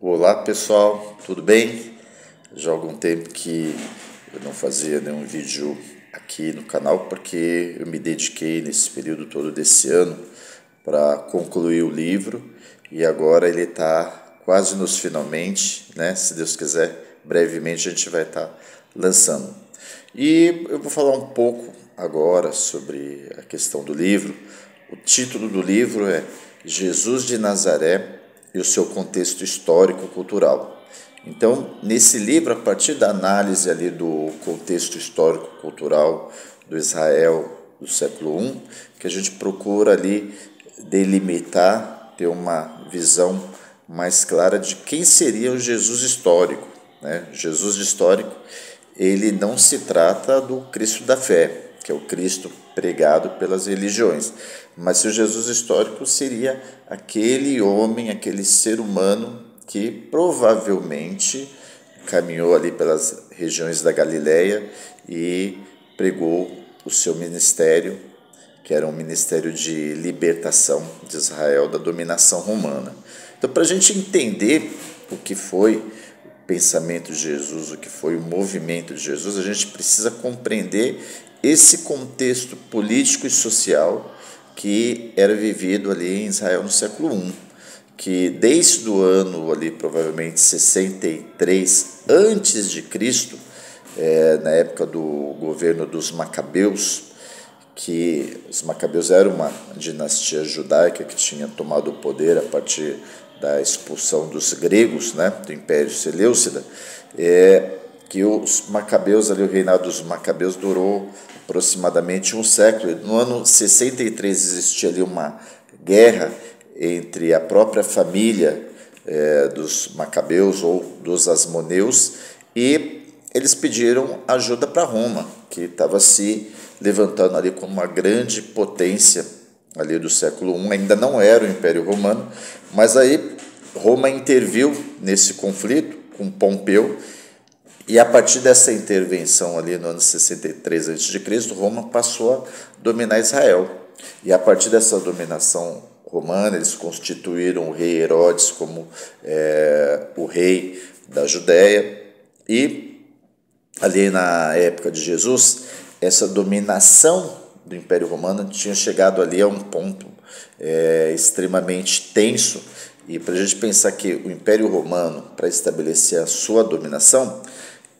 Olá pessoal, tudo bem? Já há algum tempo que eu não fazia nenhum vídeo aqui no canal porque eu me dediquei nesse período todo desse ano para concluir o livro e agora ele está quase nos finalmente, né? Se Deus quiser, brevemente a gente vai estar lançando. E eu vou falar um pouco agora sobre a questão do livro. O título do livro é Jesus de Nazaré e o seu contexto histórico-cultural. Então, nesse livro, a partir da análise ali do contexto histórico-cultural do Israel do século I, que a gente procura ali delimitar, ter uma visão mais clara de quem seria o Jesus histórico, né? Jesus histórico, ele não se trata do Cristo da fé, que é o Cristo pregado pelas religiões, mas o Jesus histórico seria aquele homem, aquele ser humano que provavelmente caminhou ali pelas regiões da Galileia e pregou o seu ministério, que era um ministério de libertação de Israel da dominação romana. Então, para a gente entender o que foi o pensamento de Jesus, o que foi o movimento de Jesus, a gente precisa compreender esse contexto político e social que era vivido ali em Israel no século I, que desde o ano ali provavelmente 63 antes de Cristo, na época do governo dos Macabeus, que os Macabeus eram uma dinastia judaica que tinha tomado o poder a partir da expulsão dos gregos, né, do Império Seleucida, que os Macabeus, ali, o reinado dos Macabeus durou aproximadamente um século. No ano 63 existia ali uma guerra entre a própria família dos Macabeus ou dos Asmoneus e eles pediram ajuda para Roma, que estava se levantando ali como uma grande potência ali do século I, ainda não era o Império Romano, mas aí Roma interviu nesse conflito com Pompeu, e a partir dessa intervenção ali no ano 63 a.C., Roma passou a dominar Israel. E a partir dessa dominação romana, eles constituíram o rei Herodes como o rei da Judéia. E ali na época de Jesus, essa dominação do Império Romano tinha chegado ali a um ponto extremamente tenso. E para a gente pensar que o Império Romano, para estabelecer a sua dominação,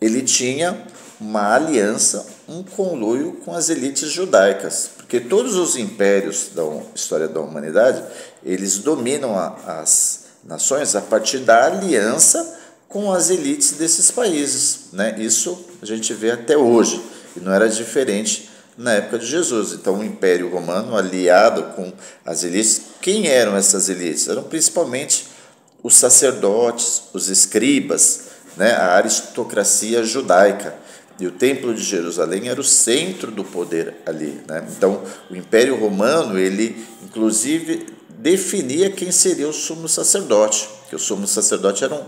ele tinha uma aliança, um conluio com as elites judaicas, porque todos os impérios da história da humanidade, eles dominam as nações a partir da aliança com as elites desses países, né? Isso a gente vê até hoje, e não era diferente na época de Jesus. Então, o Império Romano, aliado com as elites, quem eram essas elites? Eram principalmente os sacerdotes, os escribas, né, a aristocracia judaica. E o Templo de Jerusalém era o centro do poder ali, né? Então, o Império Romano, ele inclusive definia quem seria o sumo sacerdote, que o sumo sacerdote era um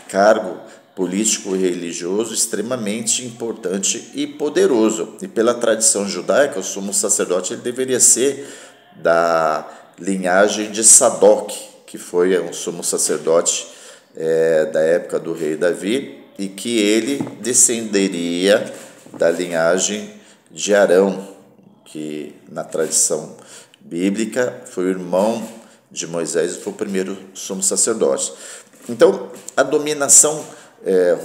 cargo político e religioso extremamente importante e poderoso. E pela tradição judaica, o sumo sacerdote ele deveria ser da linhagem de Sadoc, que foi um sumo sacerdote da época do rei Davi, e que ele descenderia da linhagem de Arão, que na tradição bíblica foi o irmão de Moisés e foi o primeiro sumo sacerdote. Então, a dominação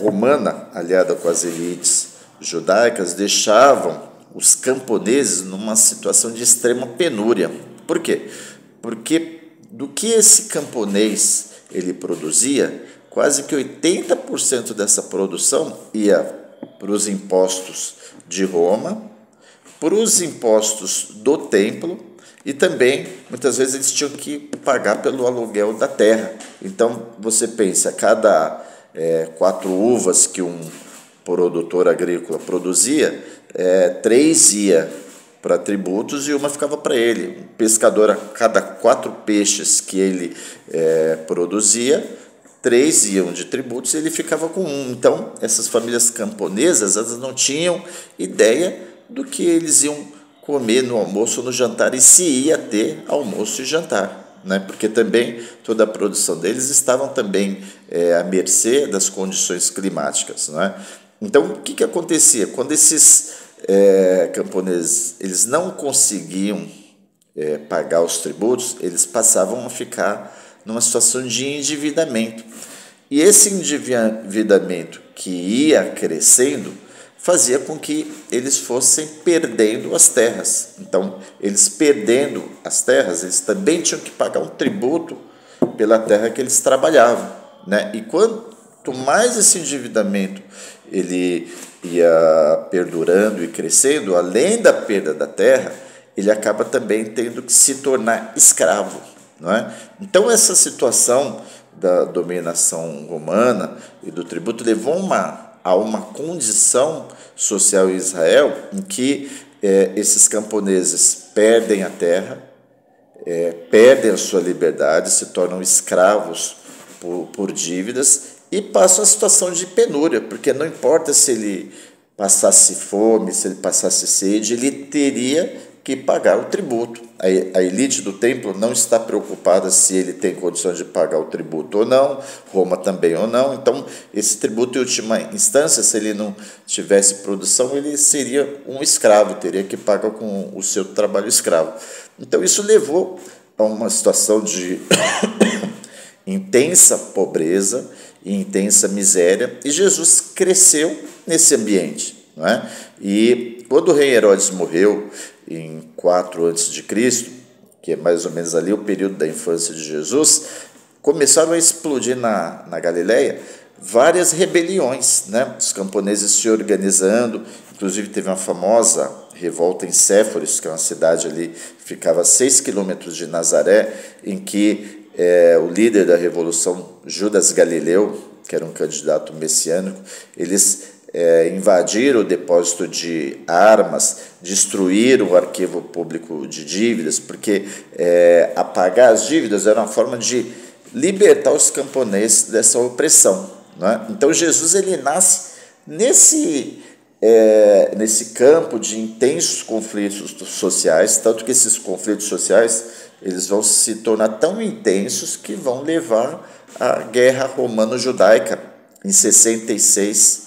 romana, aliada com as elites judaicas, deixavam os camponeses numa situação de extrema penúria. Por quê? Porque do que esse camponês ele produzia, quase que 80% dessa produção ia para os impostos de Roma, para os impostos do templo, e também, muitas vezes, eles tinham que pagar pelo aluguel da terra. Então, você pensa, a cada 4 uvas que um produtor agrícola produzia, 3 ia para tributos e uma ficava para ele. Um pescador, a cada 4 peixes que ele produzia, 3 iam de tributos e ele ficava com 1. Então, essas famílias camponesas, elas não tinham ideia do que eles iam comer no almoço ou no jantar, e se ia ter almoço e jantar. né? Porque também toda a produção deles estavam também à mercê das condições climáticas, né? Então, o que acontecia? Quando esses camponeses eles não conseguiam pagar os tributos, eles passavam a ficar numa situação de endividamento. E esse endividamento que ia crescendo fazia com que eles fossem perdendo as terras. Então, eles perdendo as terras, eles também tinham que pagar um tributo pela terra que eles trabalhavam, né? E quanto mais esse endividamento ele ia perdurando e crescendo, além da perda da terra, ele acaba também tendo que se tornar escravo, não é? Então, essa situação da dominação romana e do tributo levou a uma condição social em Israel em que esses camponeses perdem a terra, perdem a sua liberdade, se tornam escravos por dívidas e passam a situação de penúria, porque não importa se ele passasse fome, se ele passasse sede, ele teria que pagar o tributo. A elite do templo não está preocupada se ele tem condições de pagar o tributo ou não, Roma também ou não. Então, esse tributo, em última instância, se ele não tivesse produção, ele seria um escravo, teria que pagar com o seu trabalho escravo. Então, isso levou a uma situação de intensa pobreza e intensa miséria, e Jesus cresceu nesse ambiente, não é? E quando o rei Herodes morreu em 4 a.C., que é mais ou menos ali o período da infância de Jesus, começaram a explodir na Galileia várias rebeliões, né? Os camponeses se organizando, inclusive teve uma famosa revolta em Séforis, que é uma cidade ali, ficava a 6 quilômetros de Nazaré, em que o líder da revolução, Judas Galileu, que era um candidato messiânico, eles invadiram o depósito de armas, destruíram o arquivo público de dívidas, porque apagar as dívidas era uma forma de libertar os camponeses dessa opressão, né? Então Jesus ele nasce nesse campo de intensos conflitos sociais, tanto que esses conflitos sociais eles vão se tornar tão intensos que vão levar à guerra romano-judaica em 66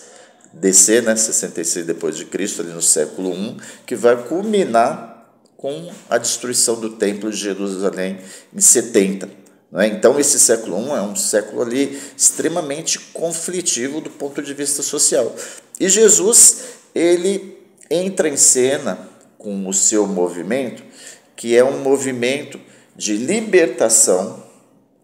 DC, né, 66 depois de Cristo, ali no século I, que vai culminar com a destruição do Templo de Jerusalém em 70. Não é? Então, esse século I é um século ali extremamente conflitivo do ponto de vista social. E Jesus ele entra em cena com o seu movimento, que é um movimento de libertação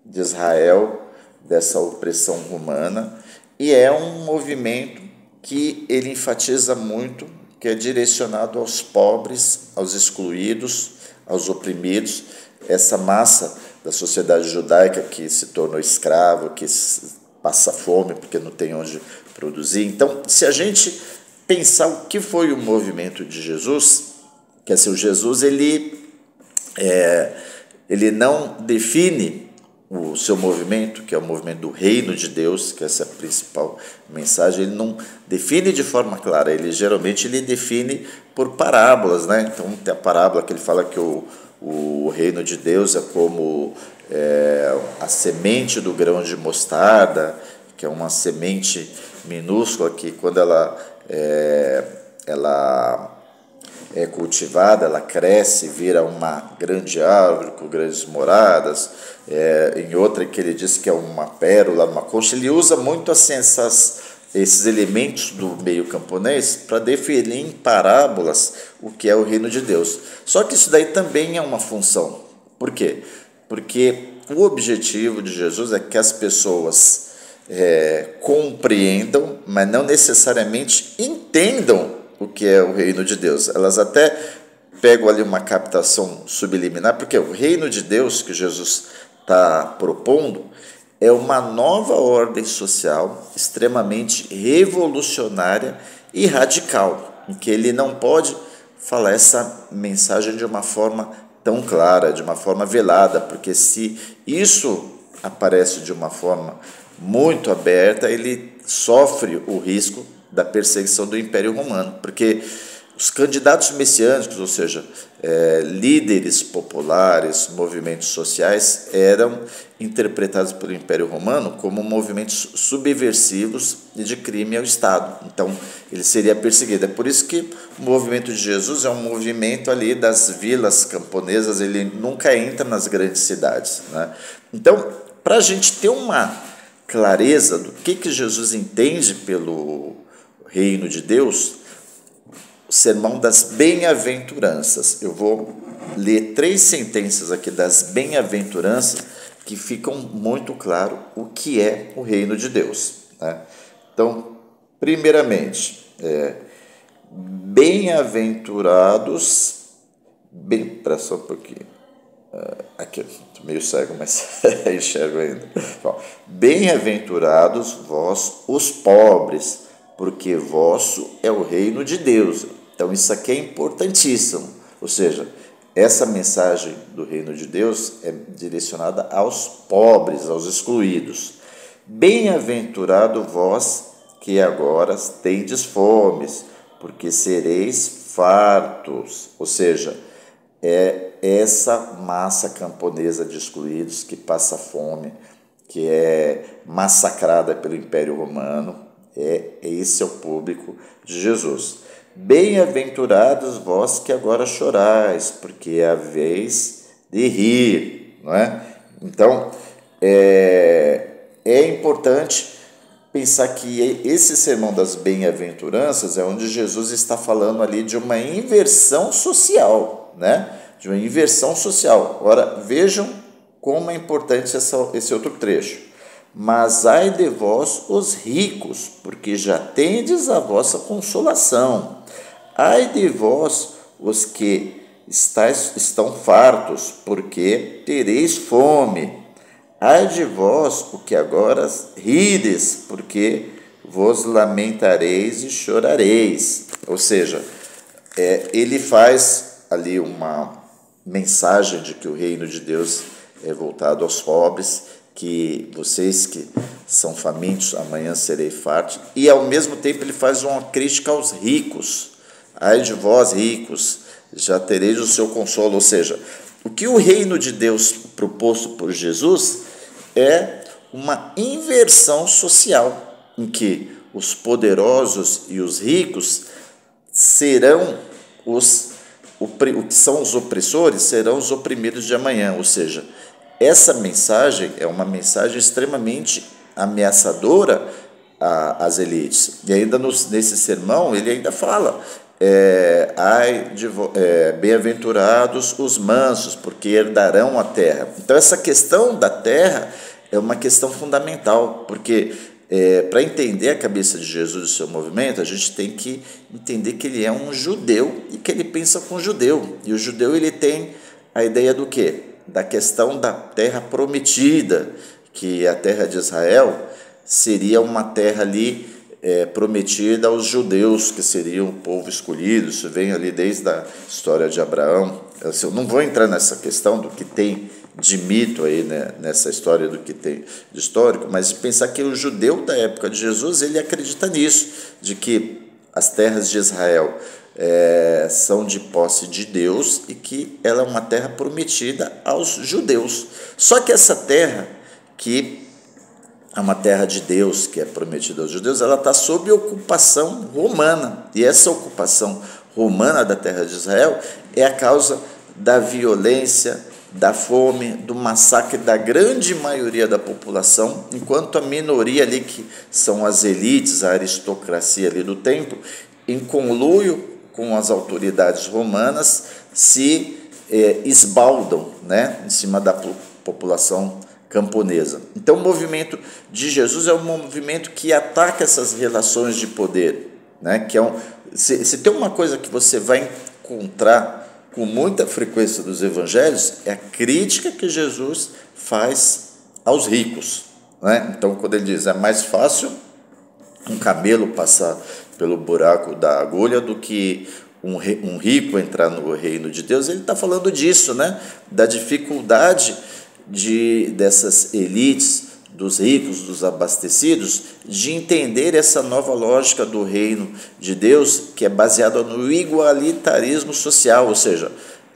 de Israel dessa opressão romana, e é um movimento que ele enfatiza muito, que é direcionado aos pobres, aos excluídos, aos oprimidos, essa massa da sociedade judaica que se tornou escravo, que passa fome porque não tem onde produzir. Então, se a gente pensar o que foi o movimento de Jesus, que assim, o Jesus ele não define o seu movimento, que é o movimento do reino de Deus, que essa é a principal mensagem, ele não define de forma clara, ele geralmente define por parábolas, né? Então tem a parábola que ele fala que o reino de Deus é como a semente do grão de mostarda, que é uma semente minúscula que quando ela é cultivada, ela cresce, vira uma grande árvore com grandes moradas. Em outra que ele diz que é uma pérola, uma concha, ele usa muito assim esses elementos do meio camponês para definir em parábolas o que é o reino de Deus. Só que isso daí também é uma função. Por quê? Porque o objetivo de Jesus é que as pessoas compreendam, mas não necessariamente entendam o que é o reino de Deus. Elas até pegam ali uma captação subliminar, porque o reino de Deus que Jesus está propondo é uma nova ordem social extremamente revolucionária e radical, em que ele não pode falar essa mensagem de uma forma tão clara, de uma forma velada, porque se isso aparece de uma forma muito aberta, ele sofre o risco da perseguição do Império Romano, porque os candidatos messiânicos, ou seja, líderes populares, movimentos sociais, eram interpretados pelo Império Romano como movimentos subversivos e de crime ao Estado. Então, ele seria perseguido. É por isso que o movimento de Jesus é um movimento ali das vilas camponesas, ele nunca entra nas grandes cidades, né? Então, para a gente ter uma clareza do que Jesus entende pelo reino de Deus, o sermão das bem-aventuranças. Eu vou ler 3 sentenças aqui das bem-aventuranças que ficam muito claro o que é o reino de Deus, né? Então, primeiramente, bem-aventurados, presta só um pouquinho, aqui, estou meio cego, mas enxergo ainda. Bem-aventurados vós, os pobres, porque vosso é o reino de Deus. Então, isso aqui é importantíssimo. Ou seja, essa mensagem do reino de Deus é direcionada aos pobres, aos excluídos. Bem-aventurado vós, que agora tendes fomes, porque sereis fartos. Ou seja, é essa massa camponesa de excluídos que passa fome, que é massacrada pelo Império Romano. Esse é o público de Jesus. Bem-aventurados vós que agora chorais, porque é a vez de rir, não é? Então, é importante pensar que esse sermão das bem-aventuranças é onde Jesus está falando ali de uma inversão social, né? De uma inversão social. Ora, vejam como é importante esse outro trecho. Mas ai de vós os ricos, porque já tendes a vossa consolação. Ai de vós os que estão fartos, porque tereis fome. Ai de vós o que agora rides, porque vos lamentareis e chorareis. Ou seja, ele faz ali uma mensagem de que o reino de Deus é voltado aos pobres, que vocês que são famintos, amanhã serei fartos, e ao mesmo tempo ele faz uma crítica aos ricos. Ai de vós, ricos, já tereis o seu consolo. Ou seja, o que o reino de Deus proposto por Jesus é uma inversão social, em que os poderosos e os ricos serão o que são os opressores, serão os oprimidos de amanhã. Ou seja, essa mensagem é uma mensagem extremamente ameaçadora às elites. E ainda nesse sermão, ele ainda fala, bem-aventurados os mansos, porque herdarão a terra. Então, essa questão da terra é uma questão fundamental, porque para entender a cabeça de Jesus e o seu movimento, a gente tem que entender que ele é um judeu e que ele pensa com judeu. E o judeu ele tem a ideia do quê? Da questão da terra prometida, que a terra de Israel seria uma terra ali prometida aos judeus, que seriam o povo escolhido. Isso vem ali desde a história de Abraão. Eu não vou entrar nessa questão do que tem de mito aí, né, nessa história do que tem de histórico, mas pensar que o judeu da época de Jesus, ele acredita nisso, de que as terras de Israel são de posse de Deus e que ela é uma terra prometida aos judeus. Só que essa terra, que é uma terra de Deus, que é prometida aos judeus, ela está sob ocupação romana. E essa ocupação romana da terra de Israel é a causa da violência, da fome, do massacre da grande maioria da população, enquanto a minoria ali, que são as elites, a aristocracia ali do tempo, em conluio com as autoridades romanas, se esbaldam, né, em cima da população camponesa. Então, o movimento de Jesus é um movimento que ataca essas relações de poder, né, que se tem uma coisa que você vai encontrar com muita frequência dos evangelhos, é a crítica que Jesus faz aos ricos, né? Então, quando ele diz, é mais fácil um camelo passar pelo buraco da agulha do que um rico entrar no reino de Deus, ele está falando disso, né? Da dificuldade dessas elites dos ricos, dos abastecidos, de entender essa nova lógica do reino de Deus, que é baseada no igualitarismo social, ou seja,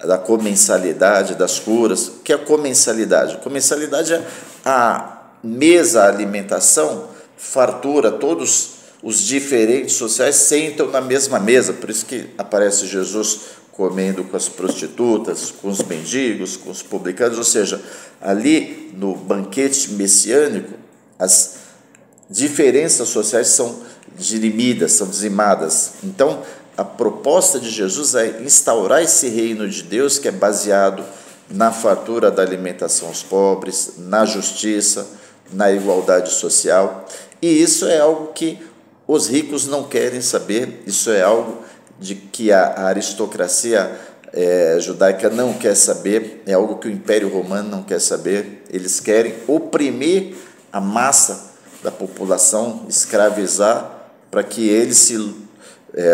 da comensalidade, das curas. O que é a comensalidade? A comensalidade é a mesa, a alimentação, fartura, todos os diferentes sociais sentam na mesma mesa, por isso que aparece Jesus comendo com as prostitutas, com os mendigos, com os publicanos, ou seja, ali no banquete messiânico, as diferenças sociais são dirimidas, são dizimadas. Então, a proposta de Jesus é instaurar esse reino de Deus que é baseado na fartura da alimentação aos pobres, na justiça, na igualdade social, e isso é algo que os ricos não querem saber, isso é algo de que a aristocracia judaica não quer saber, é algo que o Império Romano não quer saber. Eles querem oprimir a massa da população, escravizar, para que eles se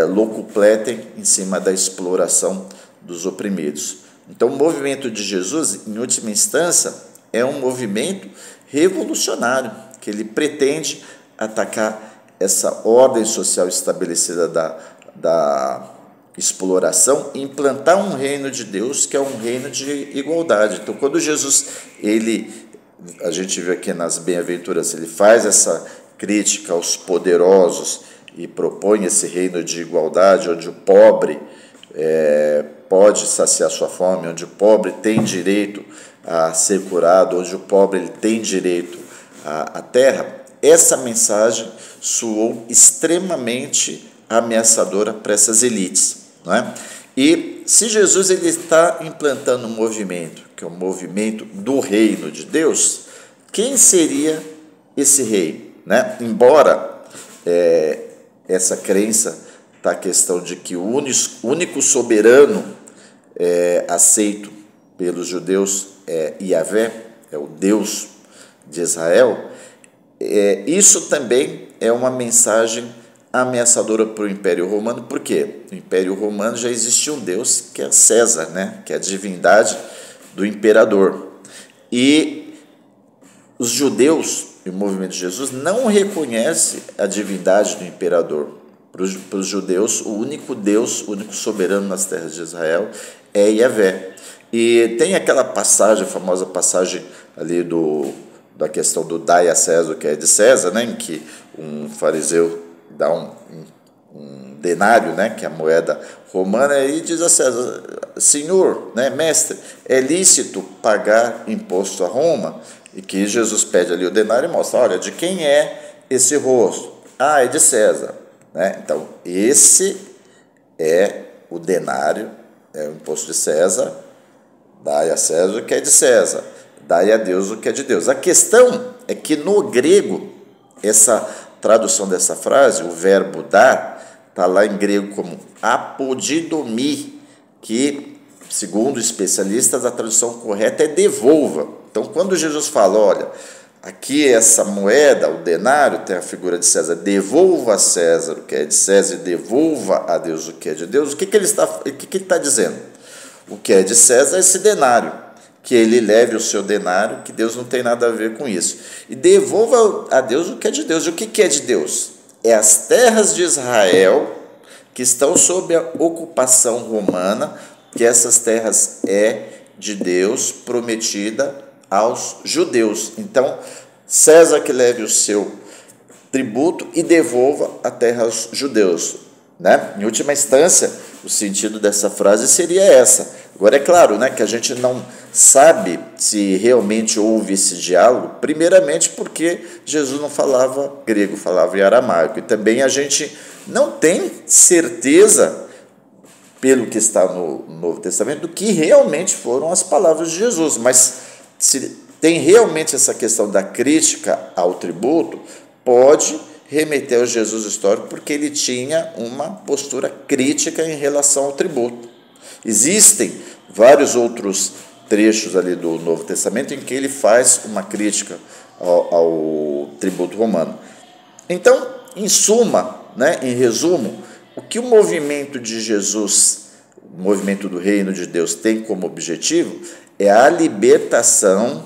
locupletem em cima da exploração dos oprimidos. Então, o movimento de Jesus, em última instância, é um movimento revolucionário, que ele pretende atacar essa ordem social estabelecida da exploração e implantar um reino de Deus que é um reino de igualdade. Então, quando Jesus, a gente vê aqui nas bem-aventuranças, ele faz essa crítica aos poderosos e propõe esse reino de igualdade, onde o pobre pode saciar sua fome, onde o pobre tem direito a ser curado, onde o pobre ele tem direito à terra. Essa mensagem soou extremamente ameaçadora para essas elites, não é? E se Jesus ele está implantando um movimento, que é o movimento do reino de Deus, quem seria esse rei, né? Embora essa crença está a questão de que o único soberano aceito pelos judeus é Yahvé, é o Deus de Israel, isso também é uma mensagem ameaçadora para o Império Romano. Por quê? No Império Romano já existia um Deus que é César, né? Que é a divindade do imperador. E os judeus, e o movimento de Jesus, não reconhece a divindade do imperador. Para os judeus, o único Deus, o único soberano nas terras de Israel é Yahvé. E tem aquela passagem, a famosa passagem ali da questão do dai a César o que é de César, né, em que um fariseu dá um denário, né, que é a moeda romana, e diz a César: Senhor, né, mestre, é lícito pagar imposto a Roma? E que Jesus pede ali o denário e mostra: olha, de quem é esse rosto? Ah, é de César. Né? Então, esse é o denário, é o imposto de César. Dai a César o que é de César, dai a Deus o que é de Deus. A questão é que no grego, essa tradução dessa frase, o verbo dar, está lá em grego como apodidomi, que, segundo especialistas, a tradução correta é devolva. Então, quando Jesus fala, olha, aqui essa moeda, o denário, tem a figura de César, devolva a César o que é de César e devolva a Deus o que é de Deus, o que ele está dizendo? O que é de César é esse denário, que ele leve o seu denário, que Deus não tem nada a ver com isso. E devolva a Deus o que é de Deus. E o que é de Deus? É as terras de Israel que estão sob a ocupação romana, que essas terras é de Deus prometida aos judeus. Então, César que leve o seu tributo e devolva a terra aos judeus. Né? Em última instância, o sentido dessa frase seria essa. Agora, é claro, né, que a gente não sabe se realmente houve esse diálogo, primeiramente porque Jesus não falava grego, falava em aramaico, e também a gente não tem certeza, pelo que está no Novo Testamento, do que realmente foram as palavras de Jesus, mas se tem realmente essa questão da crítica ao tributo, pode remeter ao Jesus histórico, porque ele tinha uma postura crítica em relação ao tributo. Existem vários outros trechos ali do Novo Testamento em que ele faz uma crítica ao tributo romano. Então, em suma, né, em resumo, o que o movimento de Jesus, o movimento do reino de Deus, tem como objetivo é a libertação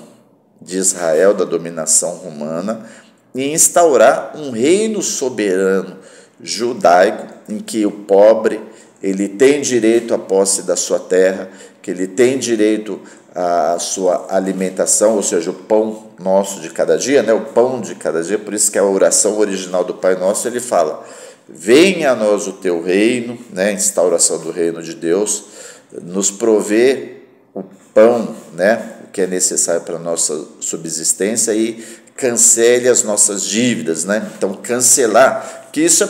de Israel, da dominação romana, e instaurar um reino soberano judaico, em que o pobre ele tem direito à posse da sua terra, que ele tem direito à sua alimentação, ou seja, o pão nosso de cada dia, né? O pão de cada dia. Por isso que a oração original do Pai Nosso, ele fala: venha a nós o teu reino, né? Instauração do reino de Deus, nos provê o pão, né? O que é necessário para a nossa subsistência, e cancele as nossas dívidas, né? Então, cancelar, que isso,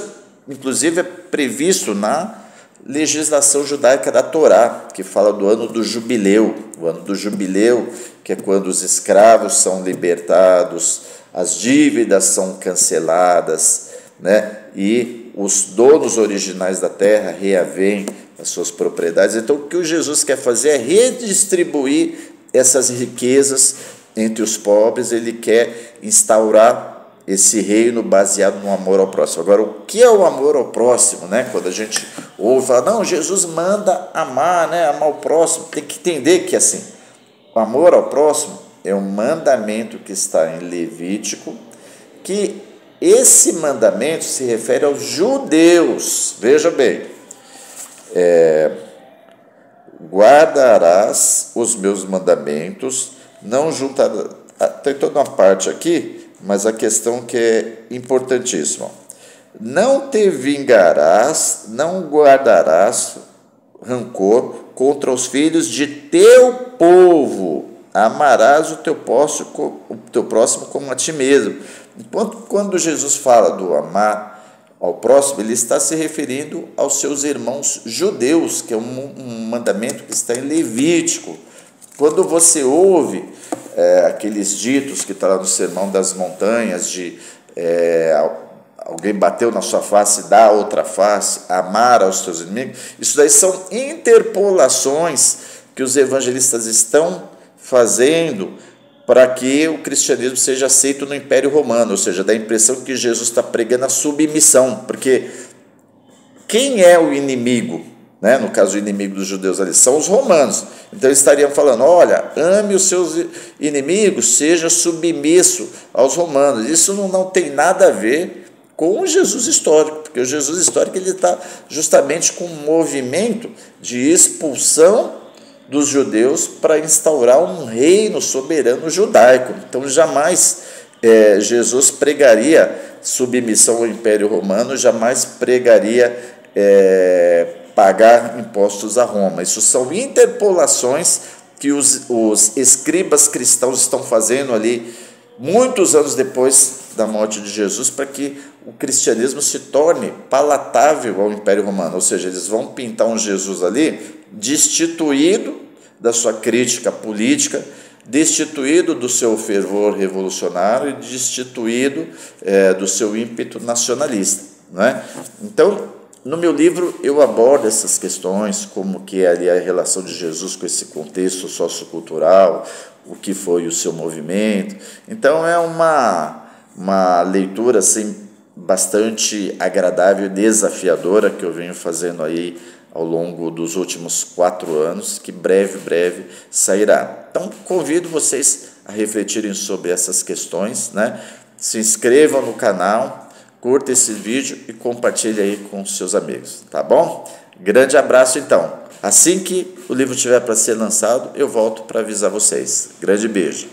inclusive, é previsto na legislação judaica da Torá, que fala do ano do jubileu. O ano do jubileu, que é quando os escravos são libertados, as dívidas são canceladas, né? E os donos originais da terra reavêm as suas propriedades. Então, o que o Jesus quer fazer é redistribuir essas riquezas entre os pobres. Ele quer instaurar esse reino baseado no amor ao próximo. Agora, o que é o amor ao próximo, né? Quando a gente ouve falar, não, Jesus manda amar, né? Amar o próximo, tem que entender que assim, o amor ao próximo é um mandamento que está em Levítico, que esse mandamento se refere aos judeus. Veja bem, guardarás os meus mandamentos, não juntarás. Tem toda uma parte aqui, mas a questão que é importantíssima: não te vingarás, não guardarás rancor contra os filhos de teu povo, amarás o teu próximo como a ti mesmo. Enquanto quando Jesus fala do amar ao próximo, ele está se referindo aos seus irmãos judeus, que é um mandamento que está em Levítico. Quando você ouve aqueles ditos que está lá no Sermão das Montanhas, de alguém bateu na sua face, dá outra face, amar aos teus inimigos, isso daí são interpolações que os evangelistas estão fazendo para que o cristianismo seja aceito no Império Romano, ou seja, dá a impressão que Jesus está pregando a submissão, porque quem é o inimigo? Né? No caso, o inimigo dos judeus ali são os romanos. Então, eles estariam falando, olha, ame os seus inimigos, seja submisso aos romanos. Isso não tem nada a ver com o Jesus histórico, porque o Jesus histórico ele está justamente com um movimento de expulsão dos judeus para instaurar um reino soberano judaico. Então, jamais Jesus pregaria submissão ao Império Romano, jamais pregaria pagar impostos a Roma. Isso são interpolações que os escribas cristãos estão fazendo ali muitos anos depois da morte de Jesus, para que o cristianismo se torne palatável ao Império Romano. Ou seja, eles vão pintar um Jesus ali destituído da sua crítica política, destituído do seu fervor revolucionário e destituído do seu ímpeto nacionalista, não é? Então, no meu livro eu abordo essas questões, como que é ali a relação de Jesus com esse contexto sociocultural, o que foi o seu movimento. Então é uma leitura assim, bastante agradável e desafiadora que eu venho fazendo aí ao longo dos últimos 4 anos, que breve sairá. Então convido vocês a refletirem sobre essas questões, né? Se inscrevam no canal, curta esse vídeo e compartilhe aí com seus amigos, tá bom? Grande abraço então. Assim que o livro estiver para ser lançado, eu volto para avisar vocês. Grande beijo.